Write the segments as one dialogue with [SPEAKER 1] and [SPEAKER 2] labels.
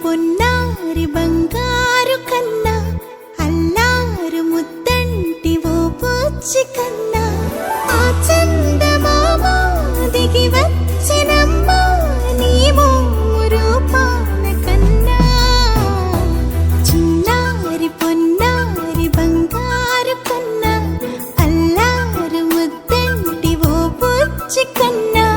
[SPEAKER 1] పొన్నారి బంగారు కన్నా అల్లారు ముద్దంటి ఓ బుజ్జి కన్నా ఆ చందమామ దిగి వచ్చినమ్మా నీ రూపాన కన్నా చిన్నారి పొన్నారి బంగారు కన్నా అల్లారు ముద్దంటి ఓ బుజ్జి కన్నా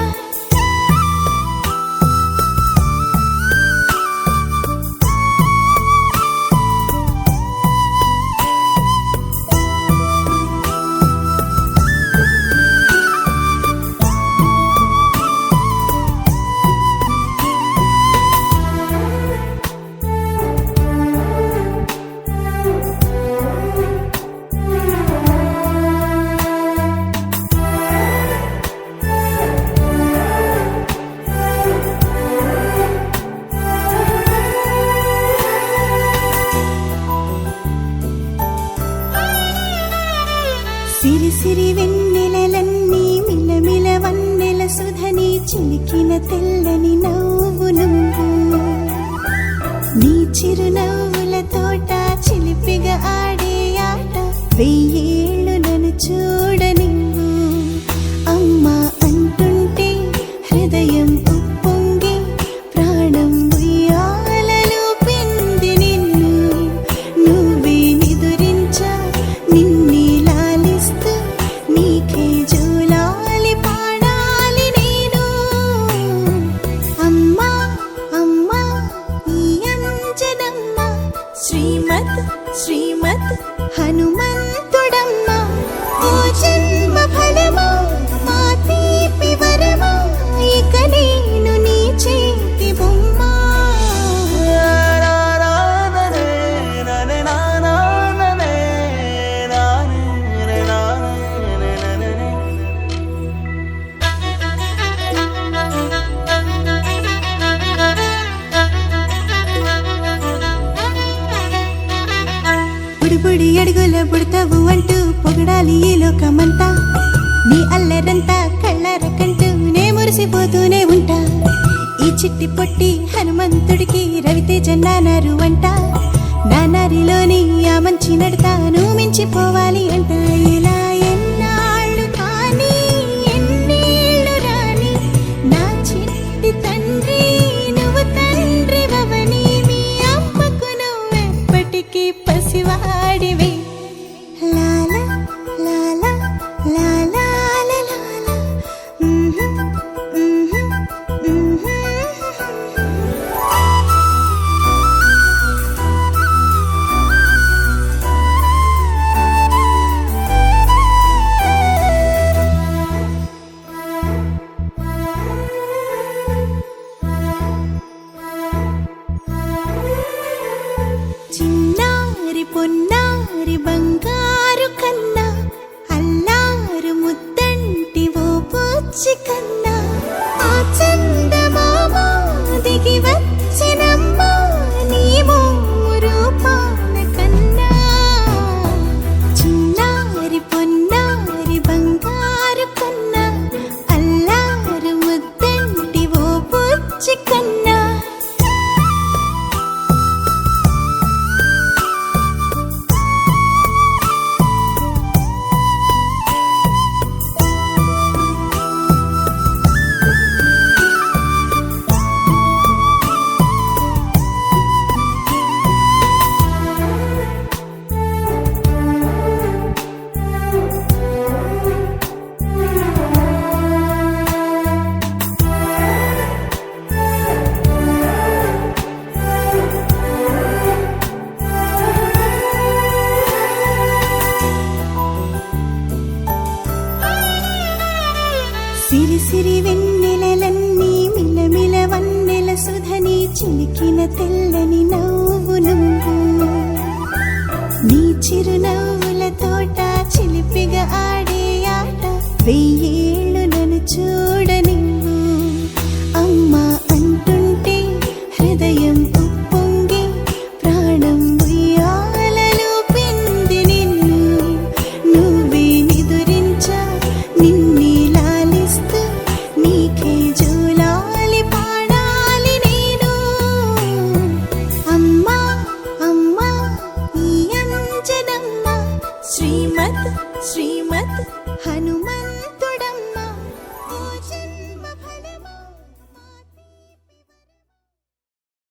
[SPEAKER 1] సిరి సిరి వెన్నెలలన్నీ మిలమిల వన్నెల సుధని చిలికిన తెల్లని నవ్వు నువ్వు నీ చిరునవ్వుల తోట చిలిపిగా ఆడే ఆట వెయ్యేళ్ళు నన్ను చూడనివ్వు అమ్మా అంటుంటే హృదయం ఉప్పొంగి ప్రాణం ఉయ్యాలలో పిండి నిన్ను నువ్వే నిదురించా నిన్నే నీకే జూలాలి పాడాలి నేను అమ్మా అమ్మా ఈ అంజనమ్మ శ్రీమత్ శ్రీమత్ హనుమంతుడమ్మ ఓ జన్మ ఫలమా మా తీపి వరమా ఇక నేను నీ చేతి బొమ్మ బుడి అడుగుల బుడతావు అంటూ పొగడాలి ఈ లోకమంతా నీ అల్లరంతా కళ్ళరకంటూ నే మురిసిపోతూనే ఉంటా ఈ చిట్టి పొట్టి హనుమంతుడికి రవితేజ నానారు అంట నానారిలోని ఆ మంచి నడతాను మించిపోవాలి అంట ఇలా ఎన్నాళ్ళు కానీ ఎన్నేళ్ళు రాని నా చిట్టి తండ్రి నువ్వు తండ్రి వవని మీ అమ్మకు నువ్వెప్పటికీ పసివాడివి లాలా లాలా లాలా లాలా చిన్నారి పొన్నారి బంగారు కన్నా అల్లారు ముద్దంటి ఓ బుజ్జి కన్నా ఆ చందమామ దిగి వచ్చినమ్మా నీ రూపాన కన్నా చిన్నారి పొన్నారి బంగారు కన్నా అల్లారు ముద్దంటి ఓ బుజ్జి కన్నా సిరి సిరి వెన్నెలలన్నీ మిలమిల వన్నెల సుధని చిలికిన తెల్లని నవ్వు నువ్వు నీ చిరునవ్వుల తోట చిలిపిగా ఆడే ఆట వెయ్యేళ్ళు నన్ను